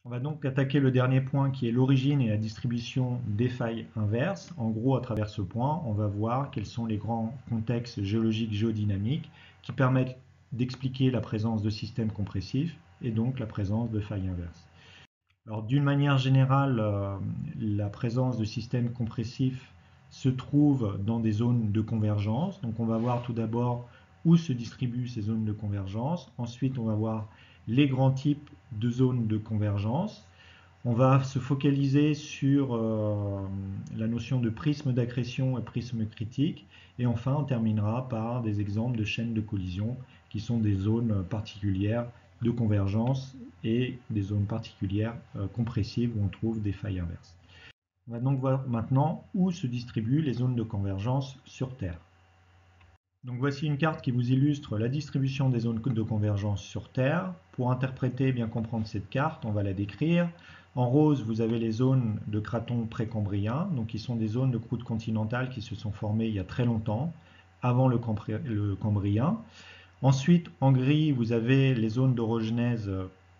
On va donc attaquer le dernier point qui est l'origine et la distribution des failles inverses. En gros, à travers ce point, on va voir quels sont les grands contextes géologiques géodynamiques qui permettent d'expliquer la présence de systèmes compressifs et donc la présence de failles inverses. Alors, d'une manière générale, la présence de systèmes compressifs se trouve dans des zones de convergence. Donc on va voir tout d'abord où se distribuent ces zones de convergence. Ensuite, on va voir les grands types de zones de convergence. On va se focaliser sur la notion de prisme d'accrétion et prisme critique. Et enfin, on terminera par des exemples de chaînes de collision qui sont des zones particulières de convergence et des zones particulières compressives où on trouve des failles inverses. On va donc voir maintenant où se distribuent les zones de convergence sur Terre. Donc voici une carte qui vous illustre la distribution des zones de convergence sur Terre. Pour interpréter et bien comprendre cette carte, on va la décrire. En rose, vous avez les zones de cratons précambriens, donc qui sont des zones de croûte continentale qui se sont formées il y a très longtemps, avant le Cambrien. Ensuite, en gris, vous avez les zones d'orogenèse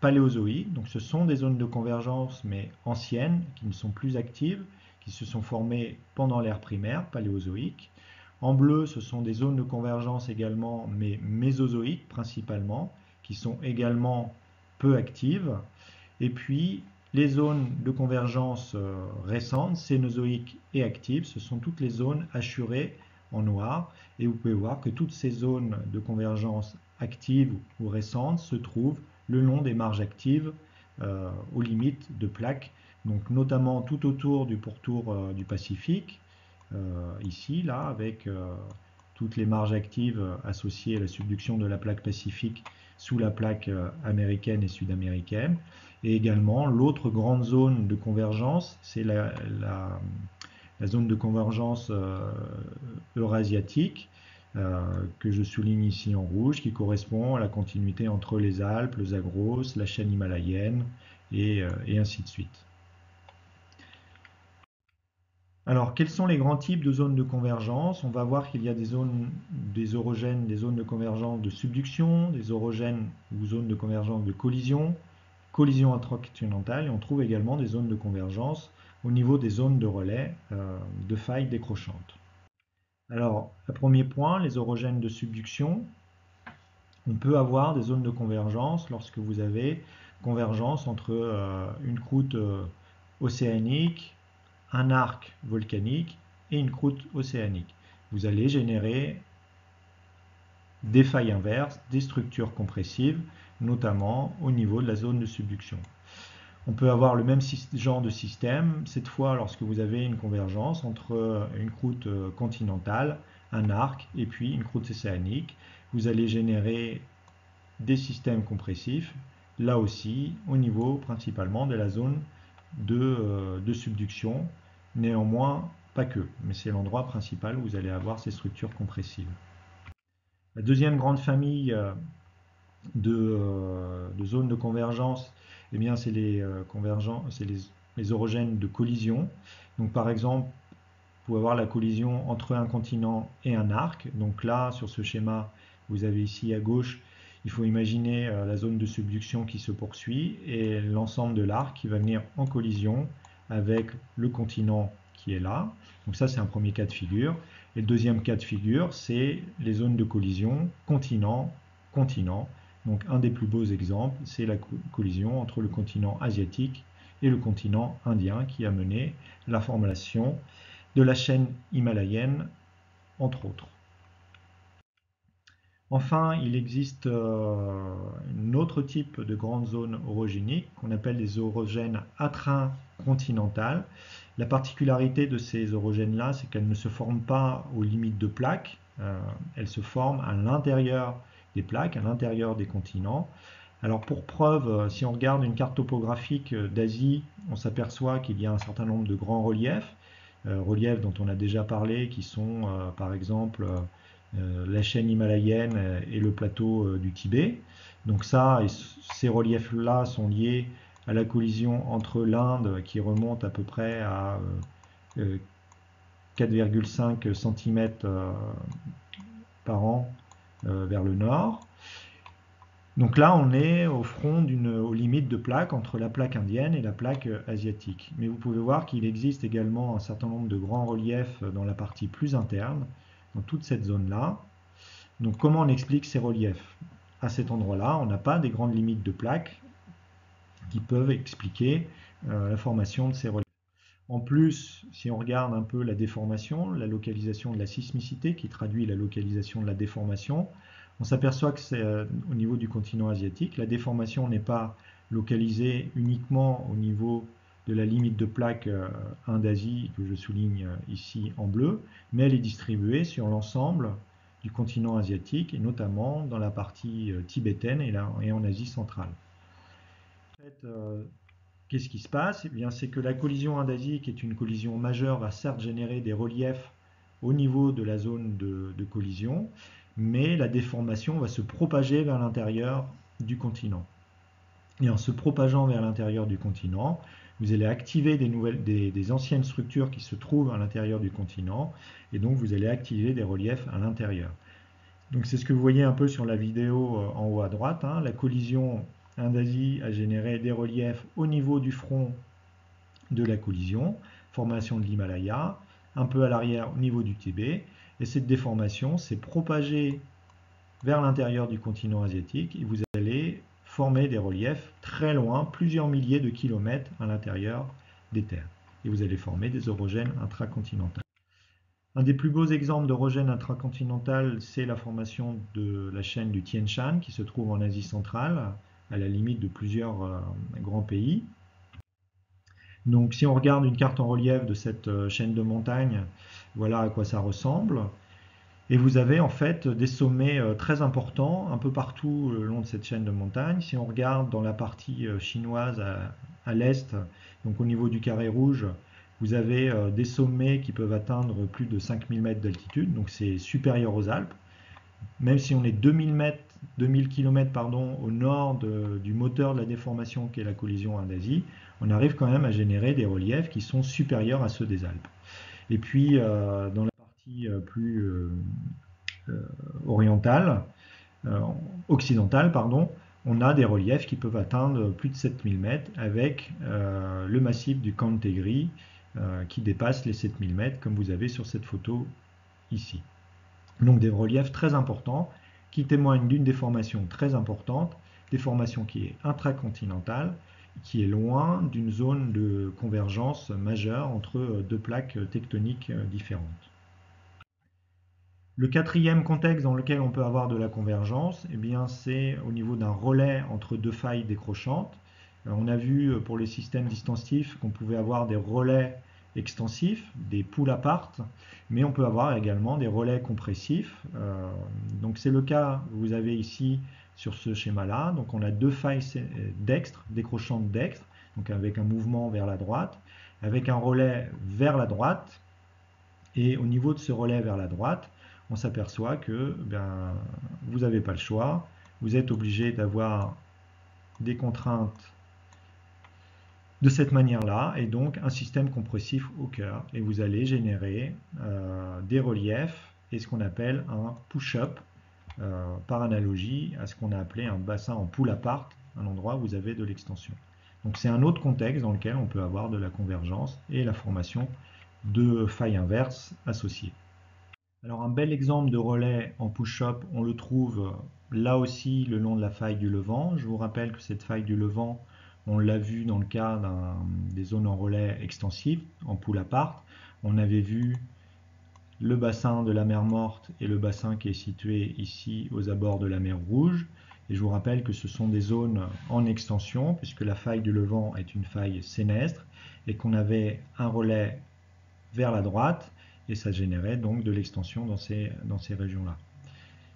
paléozoïque. Donc ce sont des zones de convergence, mais anciennes, qui ne sont plus actives, qui se sont formées pendant l'ère primaire, paléozoïque. En bleu, ce sont des zones de convergence également, mais mésozoïques principalement, qui sont également peu actives. Et puis, les zones de convergence récentes, cénozoïques et actives, ce sont toutes les zones hachurées en noir. Et vous pouvez voir que toutes ces zones de convergence actives ou récentes se trouvent le long des marges actives aux limites de plaques, donc notamment tout autour du pourtour du Pacifique, ici, là, avec toutes les marges actives associées à la subduction de la plaque pacifique sous la plaque américaine et sud-américaine. Et également, l'autre grande zone de convergence, c'est la zone de convergence eurasiatique, que je souligne ici en rouge, qui correspond à la continuité entre les Alpes, le Zagros, la chaîne himalayenne, et ainsi de suite. Alors, quels sont les grands types de zones de convergence? On va voir qu'il y a des zones, des orogènes, des zones de convergence de subduction, des orogènes ou zones de convergence de collision, collision intracontinentale, et on trouve également des zones de convergence au niveau des zones de relais de failles décrochantes. Alors, le premier point, les orogènes de subduction. On peut avoir des zones de convergence lorsque vous avez convergence entre une croûte océanique, un arc volcanique et une croûte océanique. Vous allez générer des failles inverses, des structures compressives, notamment au niveau de la zone de subduction. On peut avoir le même genre de système, cette fois lorsque vous avez une convergence entre une croûte continentale, un arc et puis une croûte océanique. Vous allez générer des systèmes compressifs, là aussi au niveau principalement de la zone de subduction, néanmoins pas que, mais c'est l'endroit principal où vous allez avoir ces structures compressives. La deuxième grande famille de zones de convergence, eh bien, c'est les orogènes de collision. Donc par exemple, vous pouvez avoir la collision entre un continent et un arc. Donc là, sur ce schéma, vous avez ici à gauche, il faut imaginer la zone de subduction qui se poursuit et l'ensemble de l'arc qui va venir en collision avec le continent qui est là. Donc ça, c'est un premier cas de figure. Et le deuxième cas de figure, c'est les zones de collision continent-continent. Donc un des plus beaux exemples, c'est la collision entre le continent asiatique et le continent indien qui a mené la formation de la chaîne himalayenne, entre autres. Enfin, il existe un autre type de grande zone orogénique qu'on appelle les orogènes intracontinentales. La particularité de ces orogènes-là, c'est qu'elles ne se forment pas aux limites de plaques, elles se forment à l'intérieur des plaques, à l'intérieur des continents. Alors pour preuve, si on regarde une carte topographique d'Asie, on s'aperçoit qu'il y a un certain nombre de grands reliefs, reliefs dont on a déjà parlé, qui sont par exemple la chaîne himalayenne et le plateau du Tibet. Donc ça, ces reliefs-là sont liés à la collision entre l'Inde, qui remonte à peu près à 4,5 cm par an vers le nord. Donc là, on est au front aux limites de plaque entre la plaque indienne et la plaque asiatique. Mais vous pouvez voir qu'il existe également un certain nombre de grands reliefs dans la partie plus interne, dans toute cette zone-là. Donc comment on explique ces reliefs? À cet endroit-là, on n'a pas des grandes limites de plaques qui peuvent expliquer la formation de ces reliefs. En plus, si on regarde un peu la déformation, la localisation de la sismicité qui traduit la localisation de la déformation, on s'aperçoit que c'est au niveau du continent asiatique. La déformation n'est pas localisée uniquement au niveau de la limite de plaque Inde-Asie, que je souligne ici en bleu, mais elle est distribuée sur l'ensemble du continent asiatique, et notamment dans la partie tibétaine et en Asie centrale. En fait, qu'est-ce qui se passe? Eh bien, c'est que la collision Inde-Asie, qui est une collision majeure, va certes générer des reliefs au niveau de la zone de collision, mais la déformation va se propager vers l'intérieur du continent. Et en se propageant vers l'intérieur du continent, vous allez activer des anciennes structures qui se trouvent à l'intérieur du continent, et donc vous allez activer des reliefs à l'intérieur. Donc c'est ce que vous voyez un peu sur la vidéo en haut à droite, hein. La collision Inde-Asie a généré des reliefs au niveau du front de la collision, formation de l'Himalaya, un peu à l'arrière au niveau du Tibet, et cette déformation s'est propagée vers l'intérieur du continent asiatique, et vous allez former des reliefs très loin, plusieurs milliers de kilomètres à l'intérieur des terres, et vous allez former des orogènes intracontinentales. Un des plus beaux exemples d'orogène intracontinental, c'est la formation de la chaîne du Tian Shan, qui se trouve en Asie centrale, à la limite de plusieurs grands pays. Donc si on regarde une carte en relief de cette chaîne de montagnes, voilà à quoi ça ressemble. Et vous avez en fait des sommets très importants un peu partout le long de cette chaîne de montagnes. Si on regarde dans la partie chinoise à l'est, donc au niveau du carré rouge, vous avez des sommets qui peuvent atteindre plus de 5000 mètres d'altitude, donc c'est supérieur aux Alpes. Même si on est 2000 km au nord du moteur de la déformation qui est la collision Inde-Asie, on arrive quand même à générer des reliefs qui sont supérieurs à ceux des Alpes. Et puis dans la partie plus orientale, occidentale, pardon, on a des reliefs qui peuvent atteindre plus de 7000 mètres avec le massif du Khantegri qui dépasse les 7000 mètres comme vous avez sur cette photo ici. Donc des reliefs très importants qui témoignent d'une déformation très importante, déformation qui est intracontinentale, qui est loin d'une zone de convergence majeure entre deux plaques tectoniques différentes. Le quatrième contexte dans lequel on peut avoir de la convergence, eh bien, c'est au niveau d'un relais entre deux failles décrochantes. On a vu pour les systèmes distensifs qu'on pouvait avoir des relais extensifs, des pull apart, mais on peut avoir également des relais compressifs. Donc c'est le cas, vous avez ici sur ce schéma-là, donc on a deux failles dextres, décrochantes dextres, donc avec un mouvement vers la droite, avec un relais vers la droite, et au niveau de ce relais vers la droite, on s'aperçoit que vous n'avez pas le choix, vous êtes obligé d'avoir des contraintes de cette manière-là, et donc un système compressif au cœur, et vous allez générer des reliefs et ce qu'on appelle un push-up, par analogie à ce qu'on a appelé un bassin en pull-apart, un endroit où vous avez de l'extension. Donc c'est un autre contexte dans lequel on peut avoir de la convergence et la formation de failles inverses associées. Alors un bel exemple de relais en push-up, on le trouve là aussi le long de la faille du Levant. Je vous rappelle que cette faille du Levant, on l'a vu dans le cas des zones en relais extensifs, en pull-apart. On avait vu le bassin de la mer Morte et le bassin qui est situé ici aux abords de la mer Rouge. Et je vous rappelle que ce sont des zones en extension, puisque la faille du Levant est une faille sénestre, et qu'on avait un relais vers la droite, et ça générait donc de l'extension dans ces régions-là.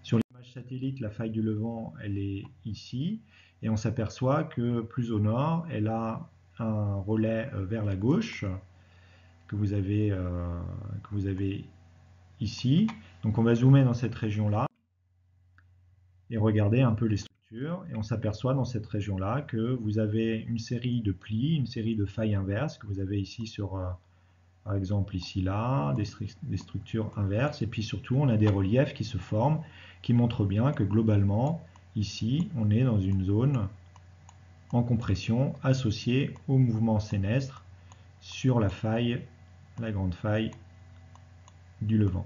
Sur l'image satellite, la faille du Levant, elle est ici, et on s'aperçoit que plus au nord, elle a un relais vers la gauche, que vous avez ici. Donc on va zoomer dans cette région-là, et regarder un peu les structures, et on s'aperçoit dans cette région-là que vous avez une série de plis, une série de failles inverses, que vous avez ici sur... par exemple ici là, des structures inverses, et puis surtout on a des reliefs qui se forment, qui montrent bien que globalement ici, on est dans une zone en compression associée au mouvement sénestre sur la faille, la grande faille du Levant.